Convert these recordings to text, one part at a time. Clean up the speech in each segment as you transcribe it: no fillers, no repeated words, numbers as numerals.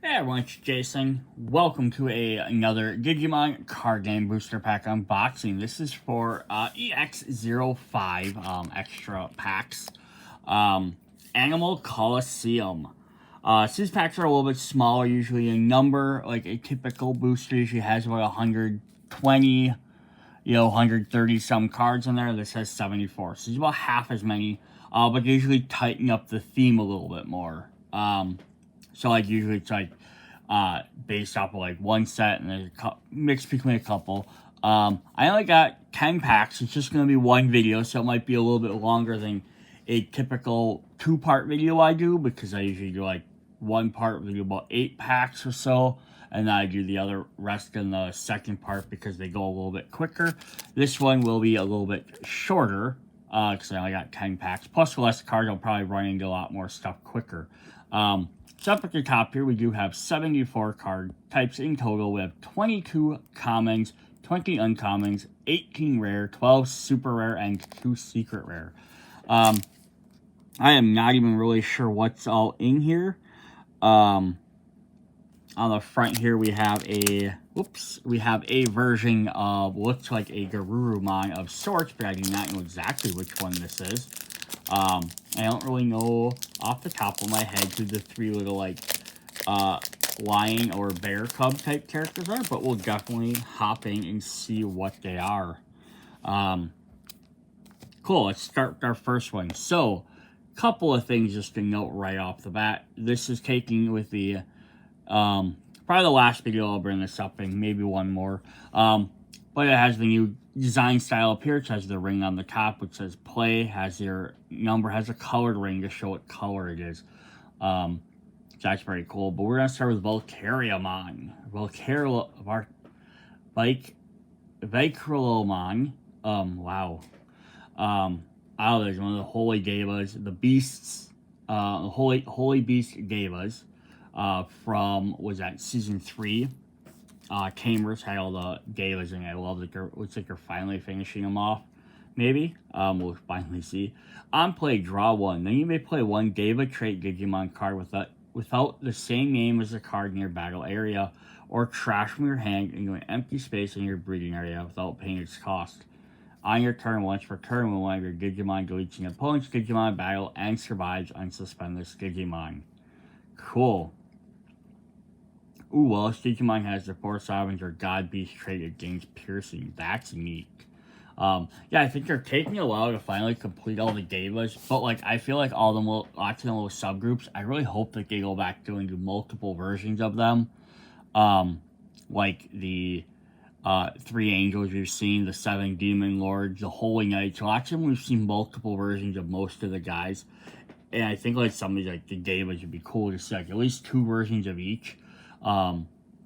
Hey everyone, it's Jason. Welcome to another Digimon card game booster pack unboxing. This is for EX05 extra packs. Animal Colosseum. So these packs are a little bit smaller, usually in number. Like a typical booster usually has about 120, 130 some cards in there. This has 74, so it's about half as many. But they usually tighten up the theme a little bit more. So like usually it's like based off of like one set and there's a mix between a couple. I only got 10 packs. It's just going to be one video, so it might be a little bit longer than a typical two-part video I do, because I usually do like one part video about 8 packs or so, and then I do the other rest in the second part because they go a little bit quicker. This one will be a little bit shorter because I only got 10 packs. Plus less cards, I'll probably run into a lot more stuff quicker. So up at the top here, we do have 74 card types in total. We have 22 commons, 20 uncommons, 18 rare, 12 super rare, and 2 secret rare. I am not even really sure what's all in here. On the front here, we have a version of, looks like a Garurumon of sorts, but I do not know exactly which one this is. I don't really know off the top of my head who the three little, like, lion or bear cub type characters are, but we'll definitely hop in and see what they are. Cool, let's start with our first one. So, couple of things just to note right off the bat. This is taking with the, probably the last video I'll bring this up in, maybe one more. But it has the new design style up here. It has the ring on the top, which says play, has your number, has a colored ring to show what color it is. So that's pretty cool. But we're going to start with Valkyriamon. Valkyriamon. Wow. There's one of the Holy Devas, the Beasts, Holy Beast Devas, from, was that season 3? Tamers had all the Devas in it. I love that looks like they're finally finishing them off. Maybe. We'll finally see. On play, draw one. Then you may play one Deva trait Digimon card without the same name as the card in your battle area, or trash from your hand into an empty space in your breeding area without paying its cost. On your turn, once per turn, when one of your Digimon deletes an opponent's Digimon battle and survives, unsuspend this Digimon. Cool. Ooh, well, this Digimon has the Force Sovereigns or God Beast trait that gains piercing. That's neat. Yeah, I think they're taking a while to finally complete all the Devas, but like I feel like all the lots of the little subgroups, I really hope that they go back to and do multiple versions of them. Like the 3 angels we've seen, the 7 demon lords, the holy knights. Lots of them we've seen multiple versions of most of the guys. And I think like some of these, like the Devas, would be cool to see like at least 2 versions of each.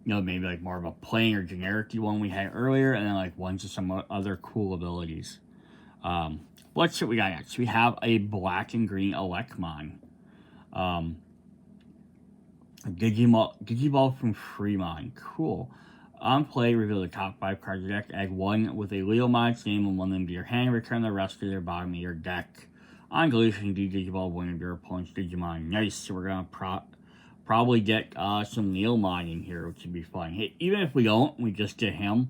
Maybe like more of a plain or generic one we had earlier, and then like ones with some other cool abilities. Let's see what we got next. We have a black and green Elecmon. Digiball from Fremon. Cool. On play, reveal the top 5 cards of the deck. Add one with a Leomon's name and one of them to your hand. Return the rest to their bottom of your deck. On deletion, Digiball one of your opponent's Digimon. Nice. So we're gonna probably get some Leomon in here, which would be fun. Hey, even if we don't, we just get him.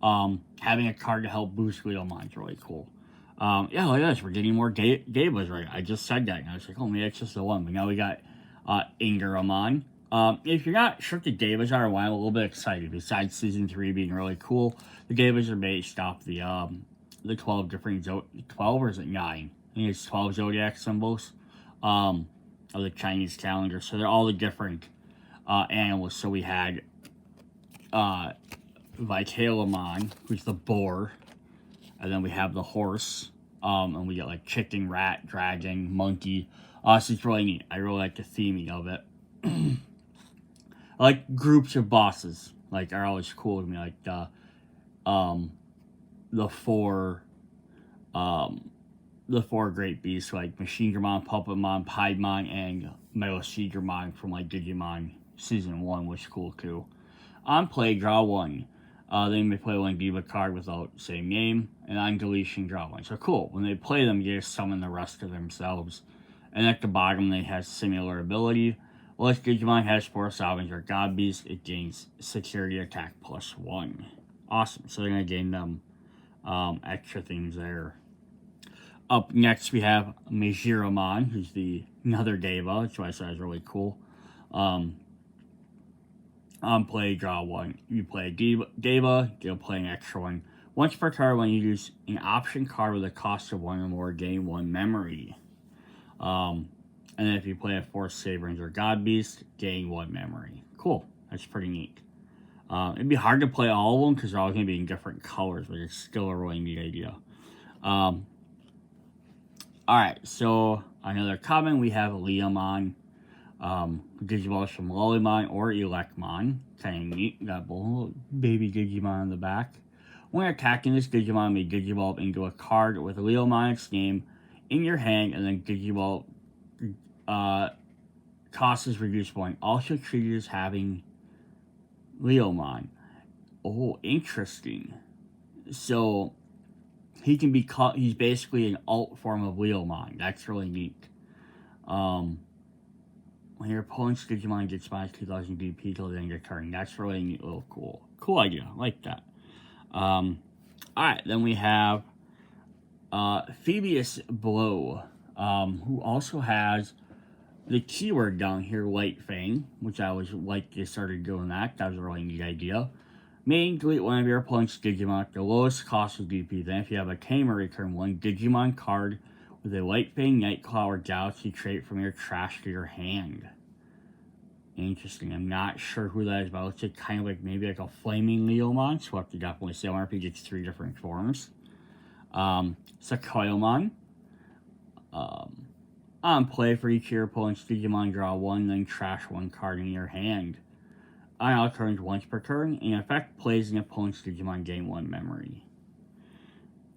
Having a card to help boost Leomon is really cool. Yeah, look at this. We're getting more Devas, right? I just said that, and I was like, oh, maybe it's just the one. But now we got Ingaramon. If you're not sure what the Devas are, why I'm a little bit excited. Besides season 3 being really cool, the Devas are based off the 12 different 12 or is it 9? I think it's 12 zodiac symbols of the Chinese calendar. So they're all the different animals. So we had Vitalamon, who's the boar, and then we have the horse, and we get like chicken, rat, dragon, monkey. So it's really neat. I really like the theming of it. I like groups of bosses, like, are always cool to me. Like the 4 great beasts, like Machinegramon, Puppetmon, Piedmon, and Meloseedramon from like Digimon Season 1 was cool too. On play, draw one. Then you may play one Diva card without same name, and on deletion, draw one. So cool. When they play them, you just summon the rest of themselves. And at the bottom, they have similar ability. Well, if Digimon has 4 Sovereigns or God Beast, it gains Security Attack +1. Awesome. So they're going to gain them extra things there. Up next, we have Mejiramon, who's another Deva, which I thought is really cool. On play, draw 1. You play a Deva, you'll play an extra 1. Once per turn, when you use an option card with a cost of 1 or more, gain 1 memory. And then if you play a Force Saberings or God Beast, gain 1 memory. Cool. That's pretty neat. It'd be hard to play all of them because they're all going to be in different colors, but it's still a really neat idea. Alright, so another common, we have Leomon. Digivolves from Lolimon or Elecmon. Kind of neat. Got a little baby Digimon in the back. When attacking, this Digimon may Digivolve into a card with Leomon's name in your hand, and then Digivolve cost is reduced 1. Also treated as having Leomon. Oh, interesting. So he can be he's basically an alt form of Leomon. That's really neat. When your opponent's Digimon gets minus 2000 DP till the end of your turn. That's really neat, little cool. Cool idea. I like that. Alright, then we have Phoebius Blow, who also has the keyword down here, Light Fang, which I was like you started doing that. That was a really neat idea. Main, delete one of your opponent's Digimon at the lowest cost of DP. Then if you have a tamer, return 1 Digimon card with a Light Fang, Nightclaw, or Galaxy trait from your trash to your hand. Interesting. I'm not sure who that is, but it looks like kind of like maybe like a Flaming Leomon. So we'll have to definitely say. I wonder if he gets 3 different forms. Sakoyomon. On play, for each of your opponent's Digimon, draw 1, then trash 1 card in your hand. On all turns, once per turn. In effect, plays an opponent's Digimon, gain 1 memory.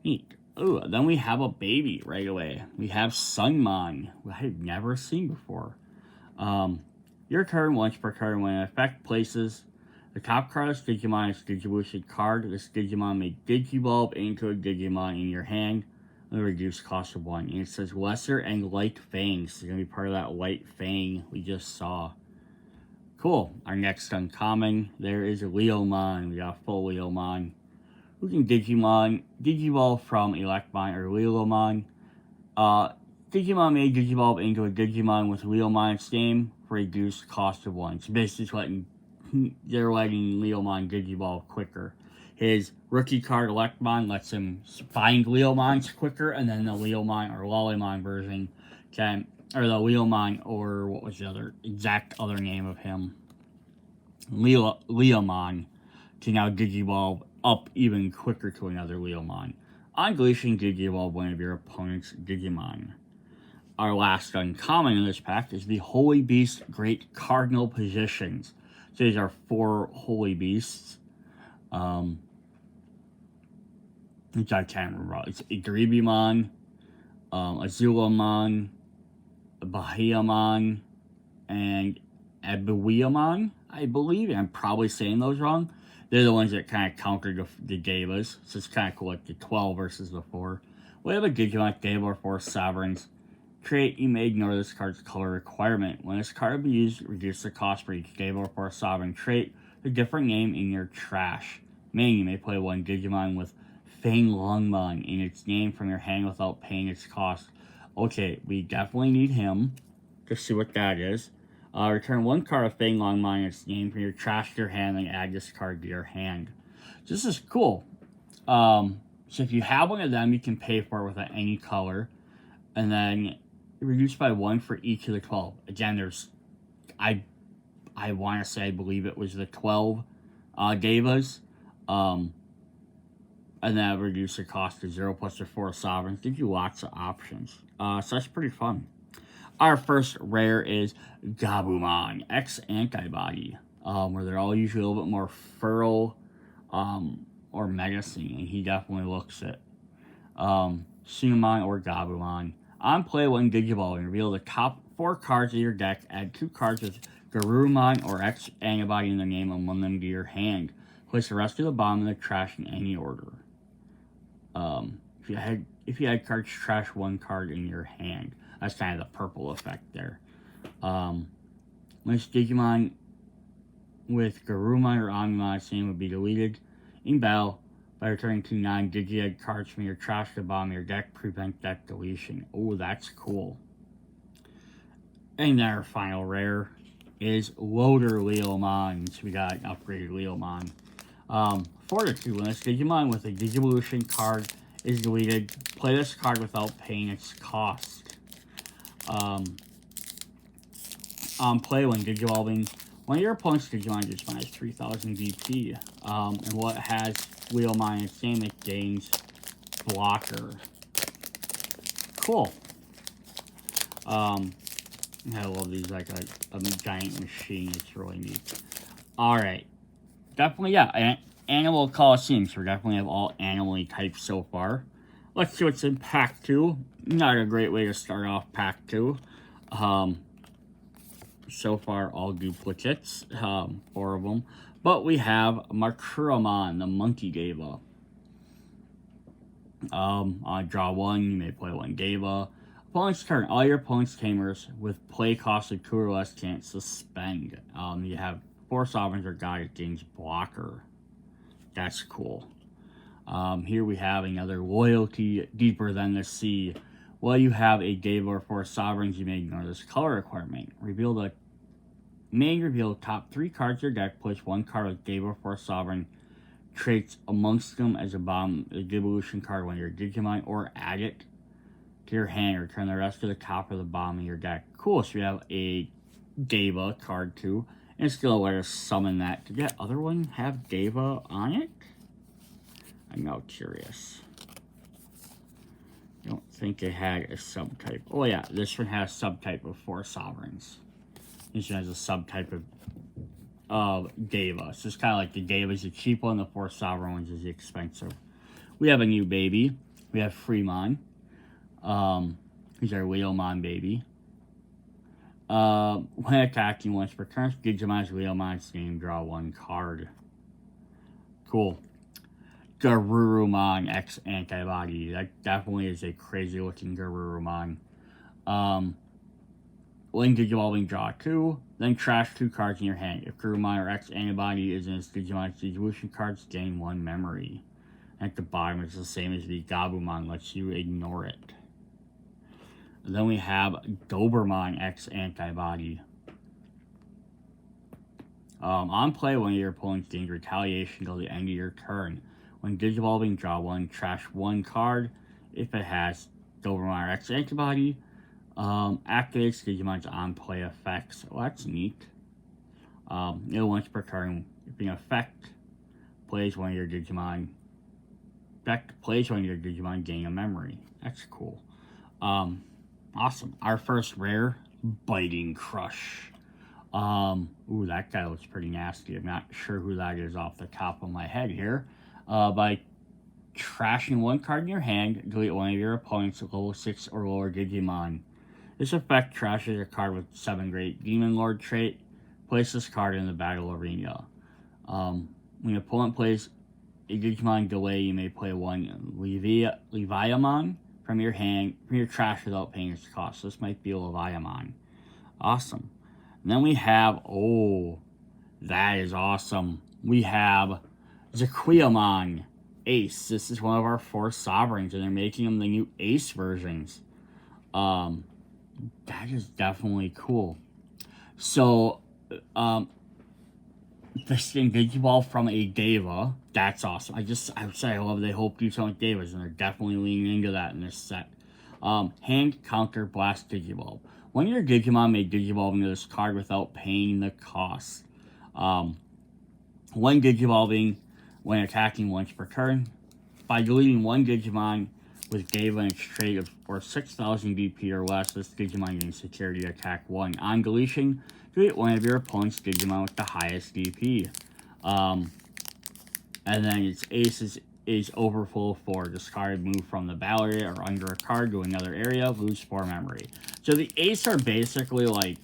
Neat. Ooh, then we have a baby right away. We have Sunmon, who I have never seen before. Your turn, once per turn, when an effect places the top card of this Digimon is Digivolution card, this Digimon may Digivolve into a Digimon in your hand with a reduced cost of 1. And it says Lesser and Light Fang. So it's going to be part of that Light Fang we just saw. Cool. Our next uncommon, there is a Leomon. We got a full Leomon. Who can Digivolve from Elecmon or Leomon. Digimon may Digivolve into a Digimon with Leomon's name for a reduced cost of 1. So basically they're letting Leomon Digivolve quicker. His rookie card Elecmon lets him find Leomons quicker, and then the Leomon or Lolimon version can, or the Leomon, or what was the exact other name of him? Leomon can now Digivolve up even quicker to another Leomon. On deletion, Digivolve one of your opponent's Digimon. Our last uncommon in this pack is the Holy Beast Great Cardinal Positions. So these are 4 Holy Beasts. Which I can't remember. It's Igribimon, Azulamon, Bahiamon, and Abuiamon, I believe. I'm probably saying those wrong. They're the ones that kind of countered the Devas. So it's kind of cool, like the 12 versus the 4. We have a Digimon Deva or 4 Sovereigns. Trait, you may ignore this card's color requirement. When this card is used, reduce the cost for each Deva or 4 Sovereign trait with a different name in your trash. Main, you may play 1 Digimon with Fang Longmon in its name from your hand without paying its cost. Okay, we definitely need him to see what that is. Return 1 card of Fang Longmon in its name from your trash to your hand and add this card to your hand. So this is cool. So if you have one of them, you can pay for it with any color. And then reduced by 1 for each of the 12. Again, there's, I want to say, I believe it was the 12 Devas. And then reduce the cost to 0 plus the 4 Sovereigns. Gives you lots of options. So that's pretty fun. Our first rare is Gabumon, X-Antibody. Where they're all usually a little bit more feral or menacing. And he definitely looks it. Shinamon or Gabumon. On play, 1 Digiball and reveal the top 4 cards of your deck. Add 2 cards with Garurumon or X-Antibody in their name and 1 of them to your hand. Place the rest of the bottom in the trash in any order. If you had cards, trash 1 card in your hand. That's kind of the purple effect there. When this Digimon with Garurumon or Omnimon name would be deleted in battle by returning 2 non-Digiged cards from your trash to the bottom of your deck, prevent deck deletion. Oh, that's cool. And then our final rare is Loader Leomon. So we got an upgraded Leomon. Fortitude, when this Digimon with a Digivolution card is deleted, play this card without paying its cost. On play, when Digivolving, one of your opponent's Digimon just minus 3000 DP. And what has Leomon in its name, it gains Blocker. Cool. I love these, like a giant machine. It's really neat. Alright. Definitely, yeah. Animal Colosseum. So we definitely have all animal types so far. Let's see what's in Pack 2. Not a great way to start off Pack 2. So far, all duplicates. 4 of them. But we have Makuramon, the Monkey Deva. On draw 1, you may play 1 Deva. Opponent's turn. All your opponent's tamers with play cost of 2 or less can't suspend. You have 4 sovereigns or guided gains Blocker. That's cool. Here we have another Loyalty Deeper Than the Sea. While you have a Deva or 4 sovereigns, you may ignore this color requirement. Reveal the top 3 cards of your deck. Place 1 card with Deva or 4 sovereign traits amongst them as a devolution card when you're Digimon, or add it to your hand, or turn the rest to the top or the bottom of your deck. Cool, so you have a Deva card too, and it's still a way to summon that. Did that other one have Deva on it? I'm now curious. I don't think it had a subtype. Oh yeah, this one has a subtype of 4 sovereigns. This one has a subtype of Deva. So it's kind of like the Deva is the cheap one, the 4 sovereign ones is the expensive. We have a new baby. We have Fremon. He's our Leomon baby. When attacking once per turn, Digimon's Leomon's name, draw 1 card. Cool. Garurumon X-Antibody. That definitely is a crazy looking Garurumon. When Digivolving, draw 2, then trash 2 cards in your hand. If Garurumon or X-Antibody is in its Digimon's Digivolution cards, gain 1 memory. At the bottom, it's the same as the Gabumon, lets you ignore it. And then we have Doberman X-Antibody. On play, one of your opponents gains retaliation until the end of your turn. When Digivolving, draw 1, trash 1 card. If it has Doberman or X-Antibody, activates Digimon's on-play effects. Oh, that's neat. Once per turn, if an effect plays one of your Digimon, gain a memory. That's cool. Awesome. Our first rare, Biting Crush. Ooh, that guy looks pretty nasty. I'm not sure who that is off the top of my head here. By trashing 1 card in your hand, delete one of your opponent's level 6 or lower Digimon. This effect trashes a card with 7 Great Demon Lord trait. Place this card in the battle arena. When your opponent plays a Digimon delay, you may play 1 Leviamon from your trash without paying its cost. This might be a Leviamon. Awesome. And then we have, oh, that is awesome. We have Zaquiamon Ace. This is one of our 4 sovereigns, and they're making them the new Ace versions. That is definitely cool. So, this thing Digiball from a Deva. That's awesome. I would say I love they hope to do something with Devas, and they're definitely leaning into that in this set. Hand Counter Blast Digiball. When your Digimon may Digivolve into this card without paying the cost. When Digivolving, when attacking once per turn, by deleting 1 Digimon with Deva and its trait of for 6,000 DP or less, this Digimon gains security attack 1. On deletion, delete one of your opponent's Digimon with the highest DP. And then its ace is overfull 4. Discard, move from the battle area or under a card to another area, lose 4 memory. So the ace are basically like,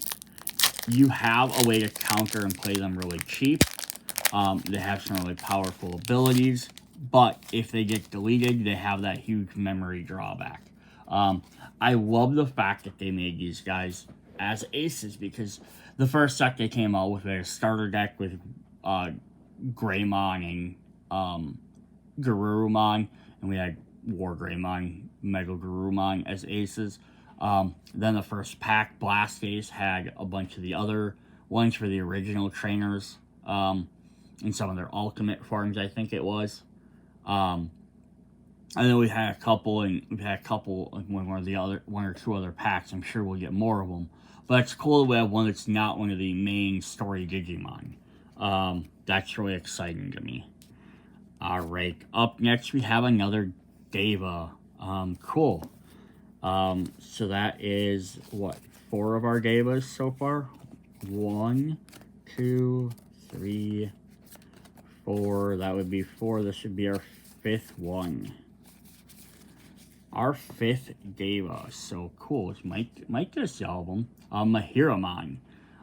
you have a way to counter and play them really cheap. They have some really powerful abilities, but if they get deleted, they have that huge memory drawback. I love the fact that they made these guys as aces, because the first deck they came out with a starter deck with Greymon and Garurumon, and we had War Greymon, Mega Garurumon as aces. Then the first pack, Blast Ace, had a bunch of the other ones for the original trainers, in some of their ultimate forms, I think it was. I know we had a couple, and we've had a couple in one or two other packs. I'm sure we'll get more of them. But it's cool that we have one that's not one of the main story Digimon. That's really exciting to me. Alright, up next we have another Deva. Cool. So that is, what, 4 of our Devas so far? 1, 2, 3, 4. That would be 4. This should be our 5th one. Our 5th Deva. So cool. Might get a sell of them. Mahiramon,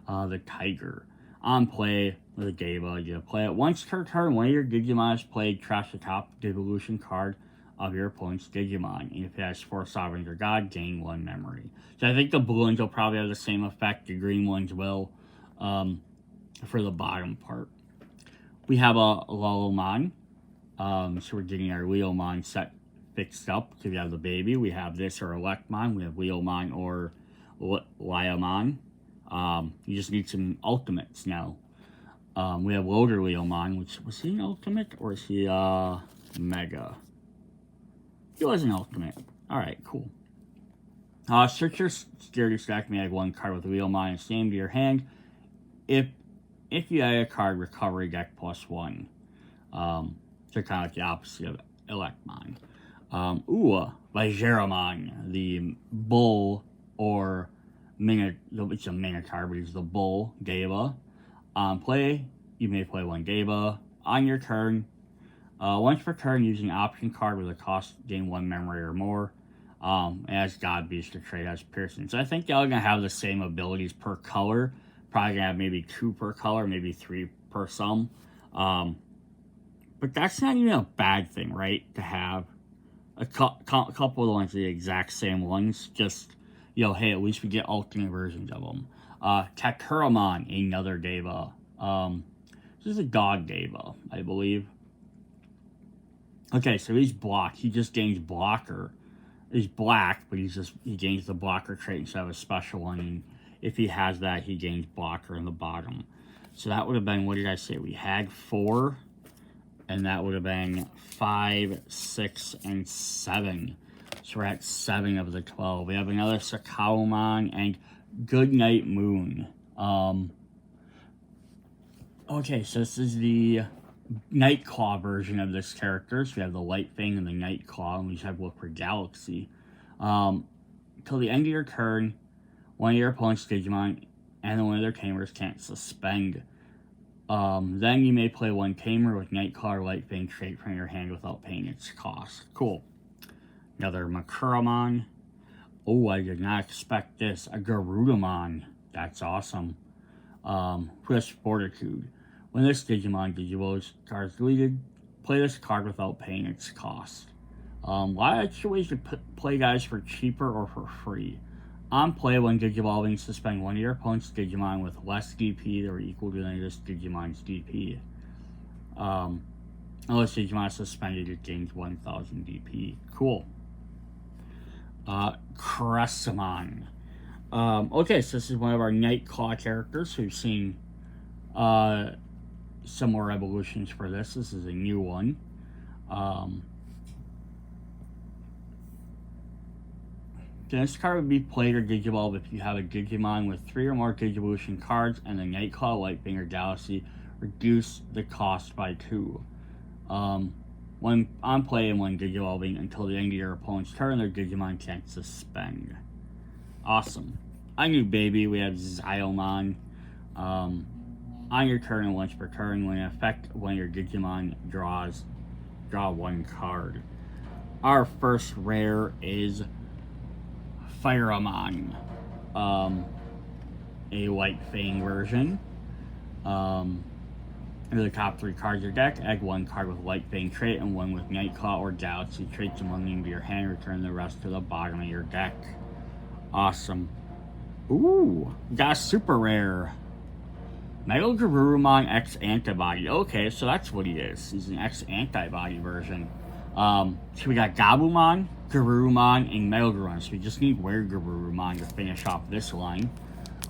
the Tiger. On play with a Deva, you play it once per turn. One of your Digimon is played, trash the top Devolution card of your opponent's Digimon. And if it has 4 Sovereigns or God, gain 1 memory. So I think the blue ones will probably have the same effect. The green ones will, for the bottom part. We have a Lulumon. So we're getting our Leomon set fixed up. So we have the baby. We have this or Electmon. We have Leomon or Liamon. You just need some ultimates now. We have Loader Leomon, which was he an ultimate or is he Mega? He was an ultimate. Alright, cool. Search your security stack, may add 1 card with Leomon and same to your hand. If you add a card, recovery deck +1. So kind of like the opposite of Electmon. Vigeramon, the bull, or it's a Minotaur, but it's the bull Deva. On play, you may play 1 Deva. On your turn, once per turn, using option card with a cost, gain 1 memory or more. As God Beast or trade as Pearson. So I think y'all are gonna have the same abilities per color. Probably gonna have maybe 2 per color, maybe 3 per some. But that's not even a bad thing, right? To have a couple of the ones, the exact same ones. Just, hey, at least we get alternate versions of them. Kakuramon, another Deva. This is a dog Deva, I believe. Okay, so he's blocked. He just gains blocker. He's black, but he gains the blocker trait instead of a special one. And if he has that, he gains blocker in the bottom. So that would have been, what did I say? We had 4. And that would have been 5, 6, and 7. So we're at 7 of the 12. We have another Sakaomon and Goodnight Moon. Okay, so this is the Nightclaw version of this character. So we have the Light Fang and the Nightclaw, and we just have look for Galaxy. Till the end of your turn, one of your opponent's Digimon and one of their tamers can't suspend. Then you may play 1 tamer with Nightclaw or Light Fang trait from your hand without paying its cost. Cool. Another Makuramon. Oh, I did not expect this. A Garudamon. That's awesome. Twist Fortitude. When this Digimon Digivolves card is deleted, play this card without paying its cost. A lot of extra ways to play guys for cheaper or for free. On play, when Digivolving, suspend one of your opponent's Digimon with less DP or equal to this Digimon's DP. Unless Digimon is suspended, it gains 1000 DP. Cool. Colosseum. Okay, so this is one of our Nightclaw characters. We've seen some more evolutions for this. This is a new one. This card would be played or Digivolve if you have a Digimon with 3 or more Digivolution cards and the Nightclaw, Lightfang, or Galaxy. Reduce the cost by 2. When on play and when Digivolving until the end of your opponent's turn, their Digimon can't suspend. Awesome. On your baby, we have Ziomon. On your turn and once per turn, when in effect, when your Digimon draw 1 card. Our first rare is Fireamon, a White Fang version. In the top 3 cards of your deck, add 1 card with White Fang trait and 1 with Nightclaw or Galaxy traits among them to your hand. Return the rest to the bottom of your deck. Awesome. Ooh, got a super rare. Metal Garurumon X-Antibody. Okay, so that's what he is. He's an X-Antibody version. So we got Gabumon, Garurumon, and Metal Garurumon. So we just need Rare Garurumon to finish off this line.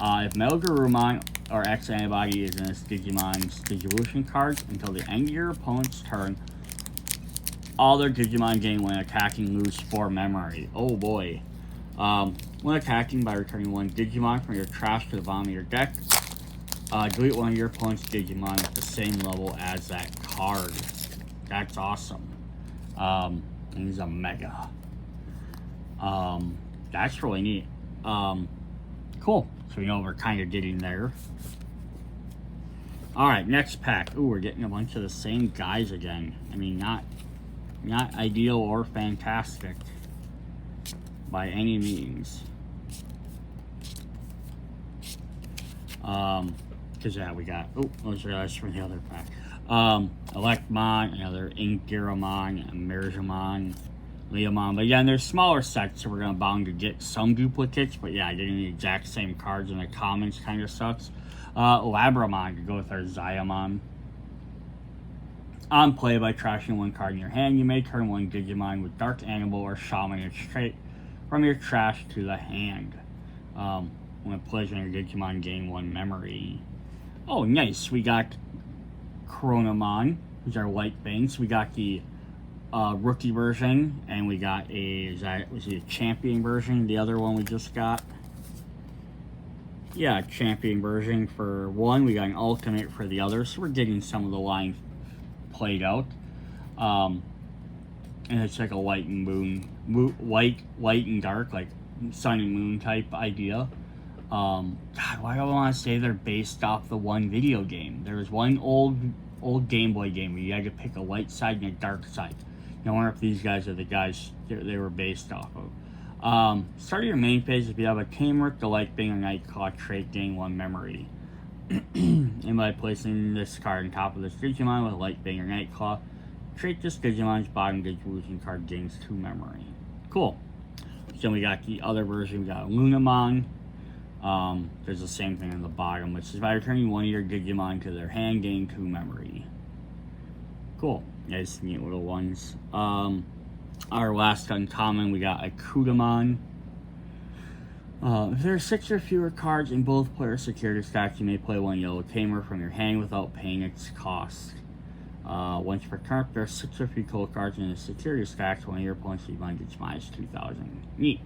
If Metal Garurumon or X-Antibody is in this Digimon's Digivolution cards until the end of your opponent's turn, all their Digimon gain when attacking lose 4 memory. Oh boy. When attacking by returning 1 Digimon from your trash to the bottom of your deck, delete one of your opponent's Digimon with the same level as that card. That's awesome. And he's a Mega. That's really neat. Cool. So we know we're kind of getting there. Alright, next pack. Ooh, we're getting a bunch of the same guys again. I mean, not ideal or fantastic by any means. Because yeah, we got, oh, those are guys from the other pack. Electmon, another Inkiramon, Merzamon, Leomon. But again, there's smaller sets, so we're gonna bound to get some duplicates. But yeah, getting the exact same cards in the commons kind of sucks. Labramon to go with our Zyamon. On play, by trashing 1 card in your hand, you may turn 1 Digimon with Dark Animal or Shaman trait from your trash to the hand. When it plays on your Digimon, gain 1 memory. Oh, nice. We got Chronomon, who's our white thing. So we got the rookie version, and we got was it a champion version? The other one we just got. Yeah, champion version for one. We got an ultimate for the other. So we're getting some of the line played out. And it's like a white and white and dark, like sun and moon type idea. God, why do I want to say they're based off the one video game? There was one old Game Boy game where you had to pick a light side and a dark side. I wonder if these guys are the guys they were based off of. Start your main phase if you have a Tamer, the Light Bang, or Nightclaw trait, gain 1 memory. And by placing this card on top of this Digimon with Light Bang or Nightclaw, trait this Digimon's bottom Digivolution card gains 2 memory. Cool. So we got the other version, we got Lunamon. There's the same thing on the bottom, which is by returning 1 of your Digimon to their hand, gain 2 memory. Cool. Nice, neat little ones. Our last uncommon, we got Akudamon. If there are 6 or fewer cards in both player security stacks, you may play 1 yellow Tamer from your hand without paying its cost. Once per turn, if there are 6 or fewer cold cards in the security stacks, 1 of your opponent's Digimon gets minus 2,000. Neat.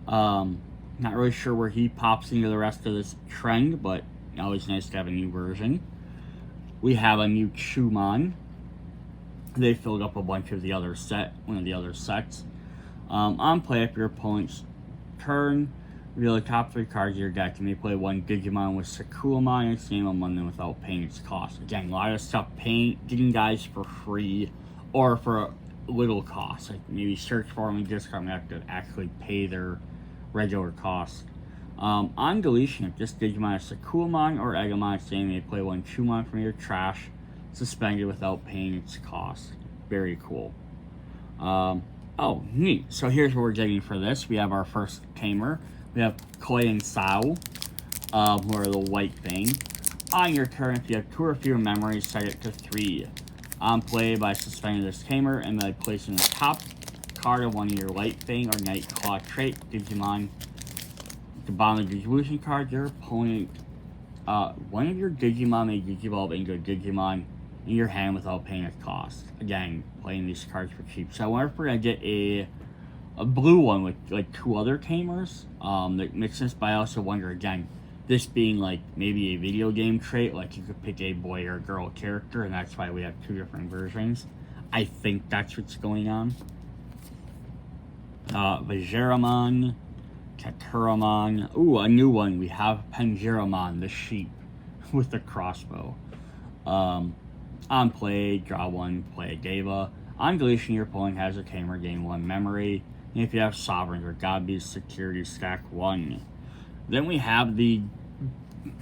Not really sure where he pops into the rest of this trend, but always nice to have a new version. We have a new Chumon. They filled up a bunch of the other one of the other sets. On play, if your opponent's turn, reveal the top 3 cards of your deck. You may play 1 Digimon with Sakuamon and its name among them without paying its cost. Again, a lot of stuff getting guys for free or for a little cost. Like maybe search for them and discard them, have to actually pay their regular cost. On deletion, if this Digimon is Sakuamon or Egamon, its name, you may play 1 Chumon from your trash, suspended without paying its cost. Very cool. Oh, neat. So here's what we're getting for this. We have our first Tamer. We have Koi and Sao, who are the white thing. On your turn, if you have 2 or fewer memories, set it to 3. On play, by suspending this Tamer and by placing the top card of 1 of your light thing or Nightclaw trait Digimon, the bottom of the Digivolution card, your opponent, one of your Digimon may Digivolve into a Digimon in your hand without paying a cost. Again, playing these cards for cheap. So I wonder if we're gonna get a blue one with like 2 other Tamers. That makes sense, but I also wonder again, this being like maybe a video game trait, like you could pick a boy or a girl character, and that's why we have 2 different versions. I think that's what's going on. Vajeramon, Katuramon. Ooh, a new one. We have Pangeramon, the sheep, with the crossbow. On play, draw 1, play a Deva. On deletion, your opponent has a Tamer, gain 1 memory. And if you have Sovereigns or Godbeast, security stack 1. Then we have the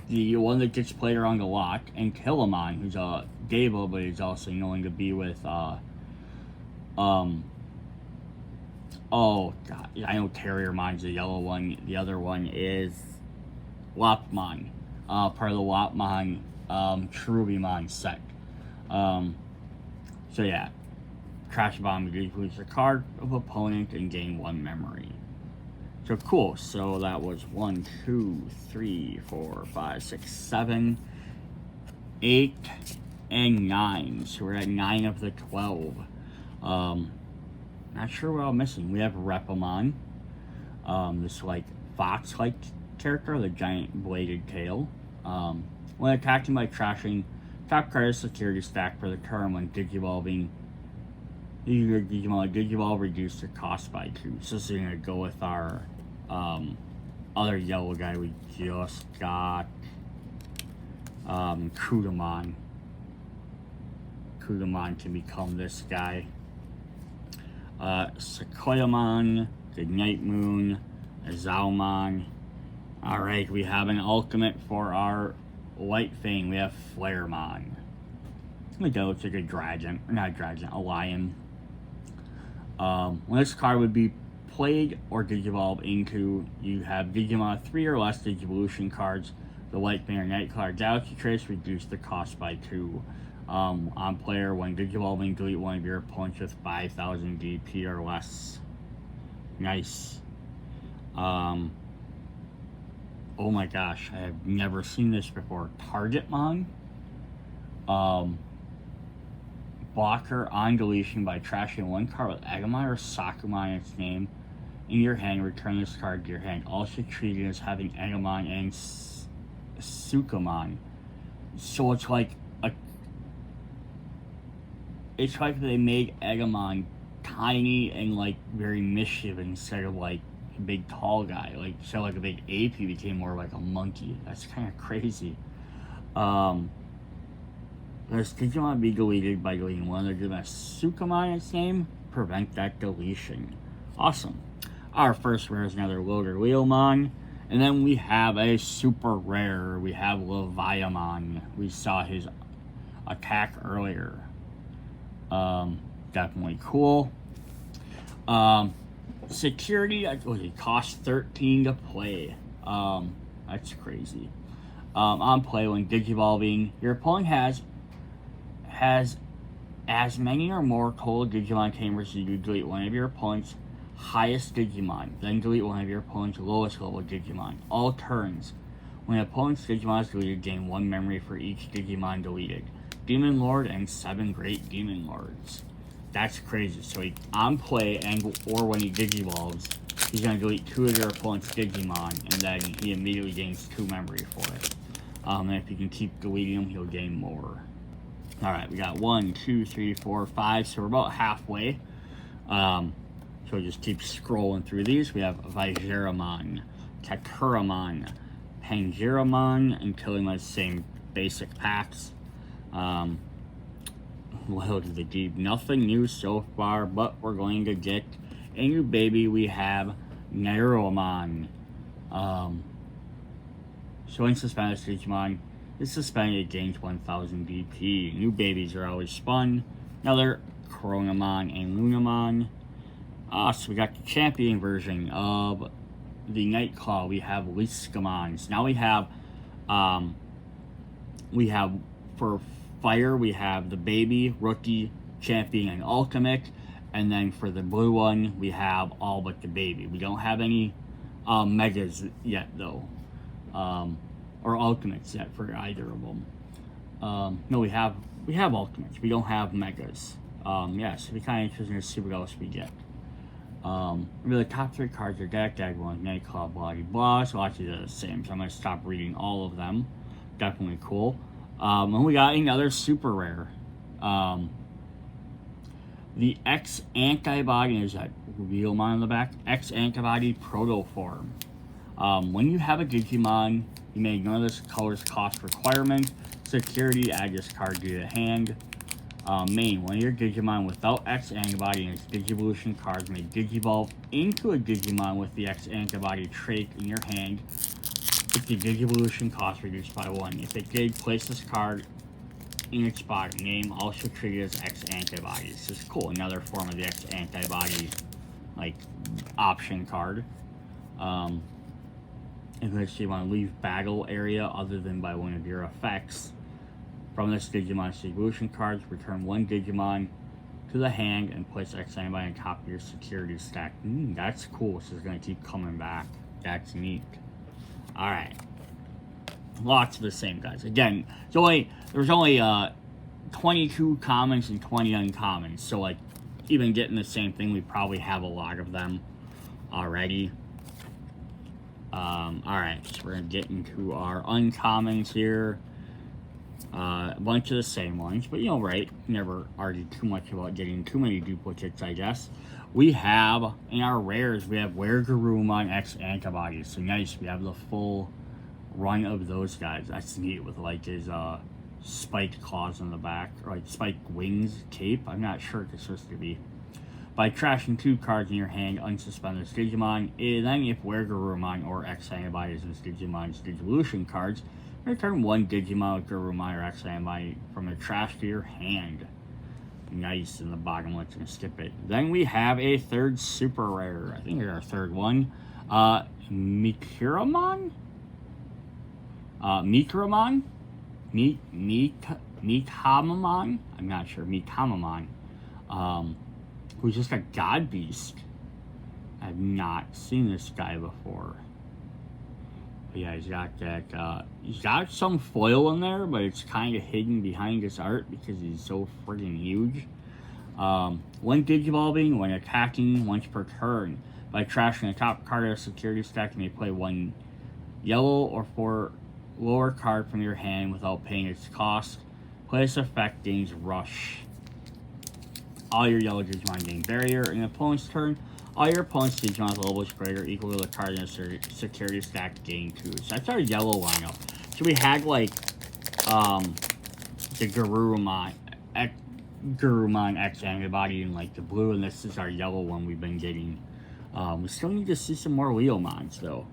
one that gets played around a lot, and Killamon, who's a Deva, but he's also known to be with oh god, I know Terriermon's the yellow one. The other one is Wapmon, part of the Wapmon Cherubimon set. So yeah, Crash Bomb lose a card of opponent and gain 1 memory. So cool. So that was 1, 2, 3, 4, 5, 6, 7, 8, and 9. So we're at 9 of the 12. Not sure what I'm missing. We have Repamon, this like fox-like character, the giant bladed tail. When attacking by trashing, top card is security stack for the turn. When Digivolving, your Digivolve reduce the cost by 2. So this is gonna go with our other yellow guy we just got, Kudamon. Kudamon can become this guy. Sequoiamon, Good Night Moon, Azaumon. Alright, we have an ultimate for our White Fang. We have Flaremon. It looks like a dragon, not a dragon, a lion. When this card would be played or Digivolve into, you have Digimon 3 or less Digivolution cards. The White Fang or Night card Galaxy Trace reduce the cost by 2. On player, when Digivolving, delete one of your opponents with 5,000 DP or less. Nice. Oh my gosh, I have never seen this before. Targetmon. Blocker on deletion by trashing 1 card with Agumon or Sakumon in its name in your hand. Return this card to your hand. Also treated as having Agumon and Sukamon. So it's like they made Agumon tiny and like very mischievous instead of like a big tall guy. Like, so like a big ape, he became more like a monkey. That's kind of crazy. Does Digimon be deleted by deleting one of the Sukamon in its name? Prevent that deletion. Awesome. Our first rare is another Loader Leomon. And then we have a super rare. We have Leviamon. We saw his attack earlier. Definitely cool. Security, it costs 13 to play. That's crazy. On play, when Digivolving, your opponent has as many or more total Digimon tamers as you delete one of your opponent's highest Digimon. Then delete one of your opponent's lowest level Digimon. All turns. When an opponent's Digimon is deleted, gain 1 memory for each Digimon deleted. Demon Lord and 7 Great Demon Lords. That's crazy. So he, on play, or when he Digivolves, he's going to delete 2 of your opponent's Digimon, and then he immediately gains 2 memory for it. And if you can keep deleting them, he'll gain more. Alright, we got 1, 2, 3, 4, 5, so we're about halfway. So just keep scrolling through these. We have Vigeramon, Kakuramon, Pangeramon, until them as same basic packs. Loyal to the deep. Nothing new so far, but we're going to get a new baby. We have Neuromon. Showing suspended Digimon. Is suspended, it gains 1,000 DP. New babies are always fun. Another Coronamon and Lunamon. So we got the champion version of the Nightclaw. We have Liskamon. So now we have for fire, we have the baby, rookie, champion, and ultimate. And then for the blue one, we have all but the baby. We don't have any megas yet, though. Or ultimates yet for either of them. No, we have ultimates. We don't have megas. Yeah, so it'll be kind of interesting to see what else we get. Really, the top 3 cards are Deck, One, Nightclaw, blah, blah, so actually they're the same, so I'm going to stop reading all of them. Definitely cool. And we got another super rare. The X-Antibody, is that Realmon on the back? X-Antibody Protoform. When you have a Digimon, you may ignore this color's cost requirement. Security, add this card to your hand. Main, one of your Digimon without X-Antibody and its Digivolution cards may Digivolve into a Digimon with the X-Antibody trait in your hand, with the Digivolution cost reduced by 1. If it did, place this card in its body. Name also treated as X-Antibody. This is cool, another form of the X-Antibody, like, option card. in which you want to leave battle area other than by one of your effects. From this Digimon's evolution cards, return one Digimon to the hand and place X-Antibody on top of your security stack. That's cool. So it's going to keep coming back. That's neat. Alright. Lots of the same guys. Again, there's only 22 commons and 20 uncommons. So, like, even getting the same thing, we probably have a lot of them already. Alright, so we're going to get into our uncommons here. A bunch of the same ones, but right, never argue too much about getting too many duplicates, I guess. We have, in our rares, we have Garurumon X-Antibody, so nice, we have the full run of those guys. That's neat with, like, his, spiked claws on the back, or, like, spiked wings cape. I'm not sure what it's supposed to be. By trashing 2 cards in your hand, unsuspend this Digimon, and then if Garurumon or X-Antibody is in this Digimon's Digivolution cards, return one Digimon with Garurumon or X-Antibody from the trash to your hand. Nice, in the bottom, let's skip it. Then we have a third super rare. I think it's our third one. Mikiramon? Mikiramon? Mikamamon? I'm not sure. Mikamamon. Who's just a god beast. I've not seen this guy before. Yeah, he's got that, he's got some foil in there, but it's kind of hidden behind his art because he's so friggin' huge. One Digivolving, when attacking once per turn. By trashing the top card of a security stack, you may play one yellow or 4 lower card from your hand without paying its cost. Play this effect gains Rush. All your yellow Digimon gain Barrier in an opponent's turn. All your opponent's Digimon's level is greater or equal to the card in a security stack gain 2. So that's our yellow lineup. So we had, like, the Garurumon X-Antibody in, like, the blue, and this is our yellow one we've been getting. We still need to see some more Leomons, though.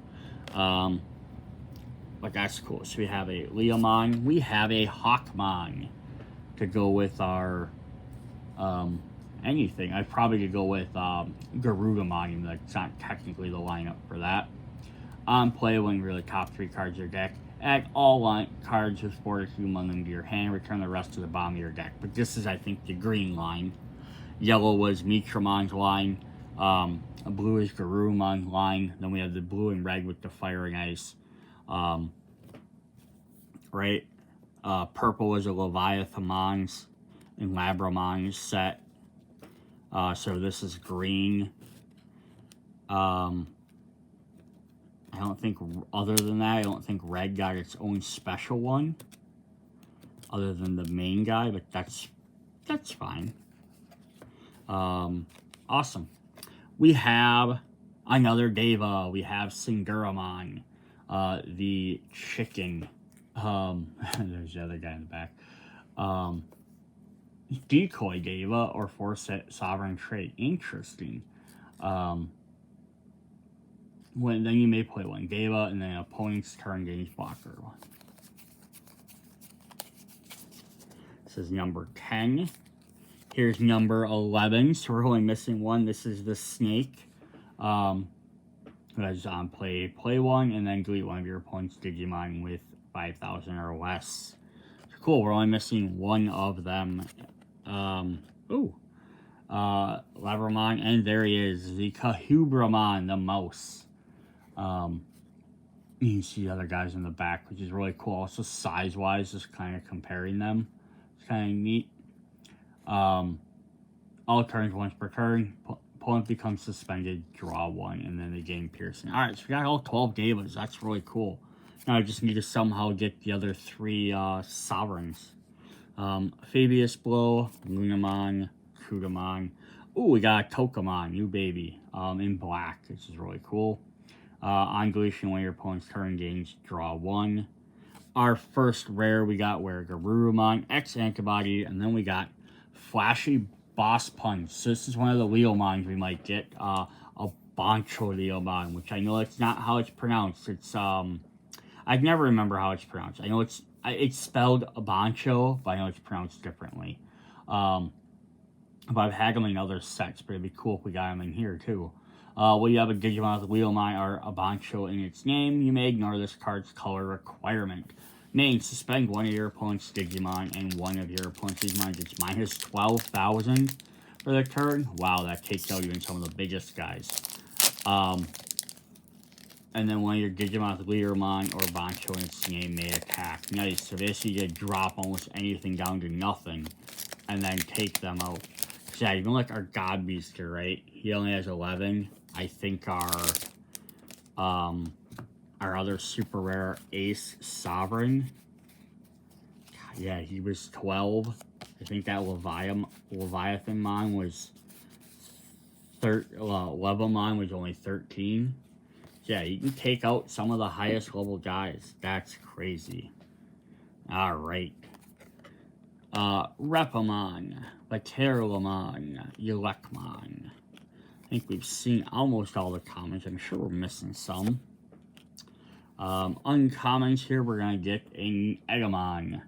But that's cool. So we have a Leomon. We have a Hawkmon to go with our, anything. I probably could go with Garurumon, even though it's not technically the lineup for that. On play, when you're the top 3 cards of your deck, add all cards with Fortitude among them to your hand, return the rest to the bottom of your deck. But this is, I think, the green line. Yellow was Mikramon's line. Blue is Garurumon's line. Then we have the blue and red with the Fire and Ice. Right? Purple is a Leviathamon's and Labramon's set. So this is green. I don't think, other than that, I don't think red got its own special one. Other than the main guy, but that's fine. Awesome. We have another Deva. We have Singuramon, the chicken. There's the other guy in the back. Decoy Deva or Force Sovereign Trait. Interesting. Then you may play one Deva, and then opponent's turn gains blocker. This is number 10. Here's number 11. So we're only missing one. This is the snake. Who has play one, and then delete one of your opponent's Digimon with 5,000 or less. So cool. We're only missing one of them. Labramon, and there he is, the Kahubramon, the mouse. You can see the other guys in the back, which is really cool. Also, size-wise, just kind of comparing them. It's kind of neat. All turns once per turn. Opponent becomes suspended, draw 1, and then they gain piercing. Alright, so we got all 12 Devas. That's really cool. Now I just need to somehow get the other 3 Sovereigns. Fabius Blow, Lunamon, Kudamon. Ooh, we got a Tokamon, new baby, in black, which is really cool. On deletion, when your opponent's turn gains, draw 1. Our first rare, we got Garurumon, X-Antibody, and then we got Flashy Boss Punch. So this is one of the Leomons we might get, a Bancho Leomon, which I know that's not how it's pronounced. It's, I never remember how it's pronounced. I know it's spelled Bancho, but I know it's pronounced differently. But I've had them in other sets, but it'd be cool if we got them in here, too. When you have a Digimon with Wheelmon or a Bancho in its name, you may ignore this card's color requirement. Name, suspend one of your opponent's Digimon, and one of your opponent's Digimon gets minus 12,000 for the turn. Wow, that takes out even some of the biggest guys. And then one of your Digimon with Leadermon or Bancho in its name may attack. Nice, so basically you drop almost anything down to nothing, and then take them out. So yeah, even like our God Beaster, right? He only has 11. I think our other super rare Ace Sovereign, yeah, he was 12. I think that Leviathanmon was Levamon was only 13. Yeah, you can take out some of the highest level guys. That's crazy. Alright. Repamon, Baterulamon, Elecmon. I think we've seen almost all the commons. I'm sure we're missing some. Uncommons here, we're going to get an Egamon.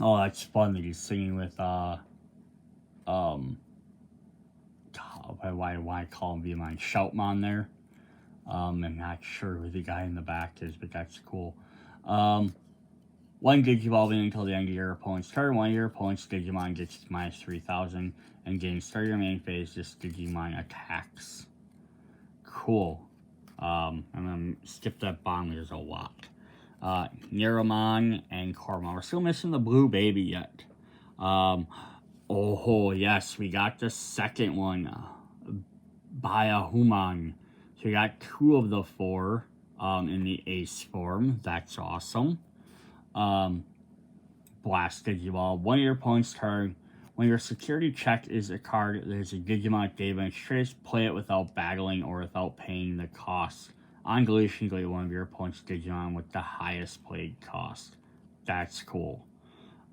Oh, that's fun that he's singing with, God, why I call him Veemon? Shoutmon there. I'm not sure who the guy in the back is, but that's cool. One Digivolving until the end of your opponent's turn. One of your opponent's Digimon gets minus 3,000, and gain start your main phase, this Digimon attacks. Cool. I'm gonna skip that bond, there's a lot. Neromon and Koromon. We're still missing the blue baby yet. Oh, yes, we got the second one. Byahuman. So we got 2 of the 4 in the Ace form. That's awesome. Blast Digiball. One of your opponent's turn. When your security check is a card, there's a Digimon demonstrates. Play it without battling or without paying the cost. On deletion, delete one of your opponent's Digimon with the highest played cost. That's cool.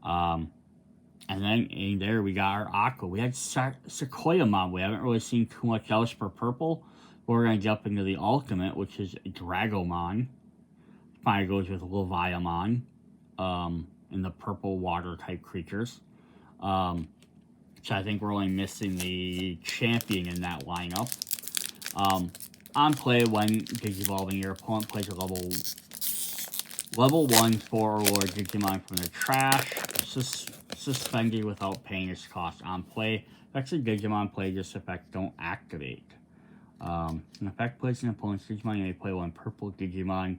And then in there we got our Aqua. We had Sequoiamon. We haven't really seen too much else for purple. But we're going to jump into the ultimate, which is Dragomon. Finally goes with Leviathan. In the purple water type creatures. So I think we're only missing the champion in that lineup. On play, when Digivolving, your opponent plays a level 1 4 or lower Digimon from the trash, suspended without paying its cost. On play, effects of Digimon play this effect don't activate. An effect placed an opponent's Digimon, you may play one purple Digimon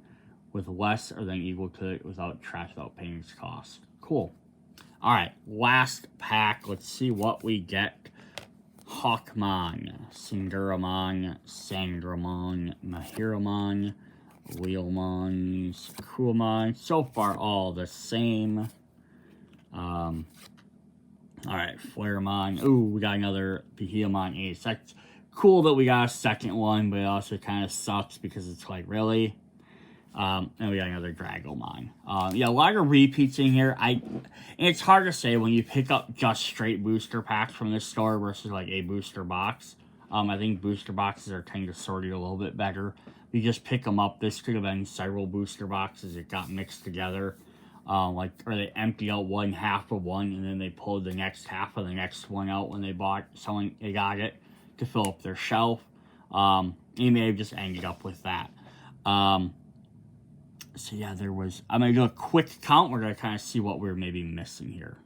with less or than equal to it without trash without paying its cost. Cool. Alright, last pack. Let's see what we get. Hawkmon, Singuramon, Sandramon, Mahiramon, Wheelmon, Sakuramon. So far, all the same. Alright, Flaremon. Ooh, we got another Behemoth Ace. That's cool that we got a second one, but it also kind of sucks because it's like, really? And we got another Dragomon. Yeah, a lot of repeats in here. And it's hard to say when you pick up just straight booster packs from this store versus like a booster box. I think booster boxes are kind of sorted a little bit better. You just pick them up. This could have been several booster boxes that got mixed together. Or they empty out one half of one and then they pulled the next half of the next one out when they got it to fill up their shelf. You may have just ended up with that. So yeah, I'm going to do a quick count. We're going to kind of see what we're maybe missing here.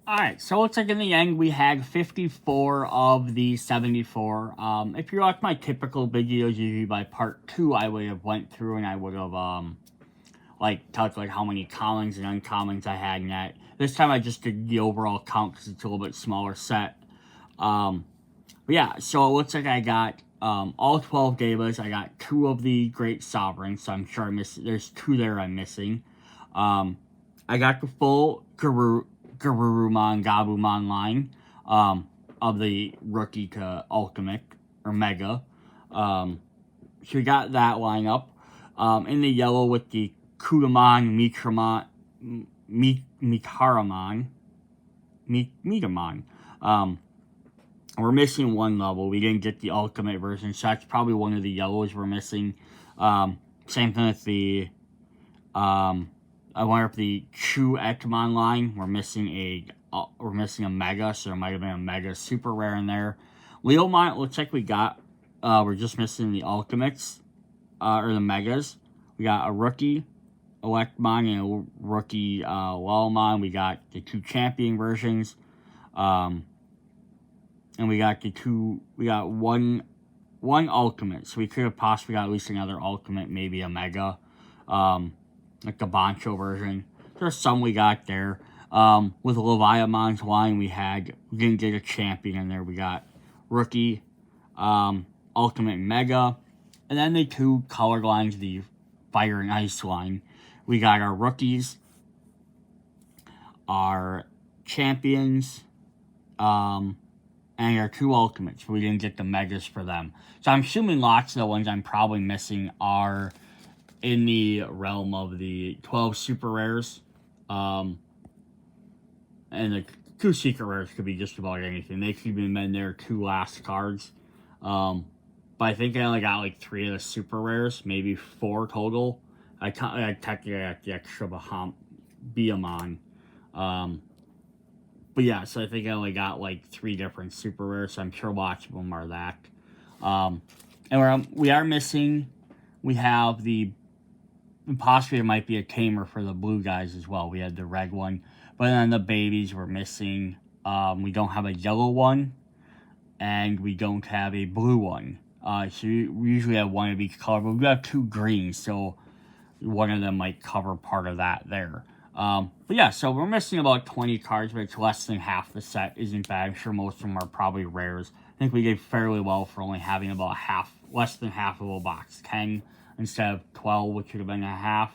Alright, so it looks like in the end we had 54 of the 74. If you watch my typical videos, usually by part 2, I would have went through and I would have, touched how many commons and uncommons I had in that. This time I just did the overall count because it's a little bit smaller set. But yeah, so it looks like I got all 12 Devas. I got 2 of the Great Sovereigns, so I'm sure there's 2 there I'm missing. I got the full Garurumon, Gabumon line of the rookie to ultimate or mega. So we got that lineup. In the yellow with the Kudamon, Mikaramon. We're missing 1 level. We didn't get the ultimate version, so that's probably one of the yellows we're missing. Same thing with the I wonder if the Chu Etamon line, we're missing a we're missing a Mega, so there might have been a Mega Super Rare in there. Leomon, it looks like we got, we're just missing the Ultimates, or the Megas. We got a rookie Electmon and a rookie Leomon. We got the 2 champion versions. And we got one Ultimate. So we could have possibly got at least another Ultimate, maybe a Mega. Like the Bancho version. There's some we got there. With Leviamon's line, we didn't get a champion in there. We got rookie, Ultimate, Mega. And then the 2 colored lines, the Fire and Ice line. We got our rookies, our champions, and our 2 ultimates. We didn't get the Megas for them. So I'm assuming lots of the ones I'm probably missing are in the realm of the 12 super rares. And the 2 secret rares could be just about anything. They could have been their 2 last cards. But I think I only got like 3 of the super rares, maybe 4 total. I technically got the extra Beamon. But yeah, so I think I only got like 3 different super rares, so I'm sure lots of them are that. And we are missing, we have possibly there might be a tamer for the blue guys as well. We had the red one, but then the babies we're missing. We don't have a yellow one, and we don't have a blue one. So we usually have 1 of each color, but we have 2 greens, so one of them might cover part of that there. But yeah, so we're missing about 20 cards, but it's less than half the set. Isn't bad. I'm sure most of them are probably rares. I think we did fairly well for only having about less than half of a box. 10 instead of 12, which would have been a half.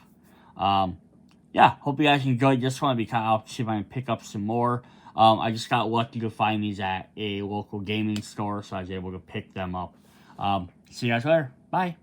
Yeah, hope you guys enjoyed this one. I'll see if I can pick up some more. I just got lucky to find these at a local gaming store, so I was able to pick them up. See you guys later. Bye.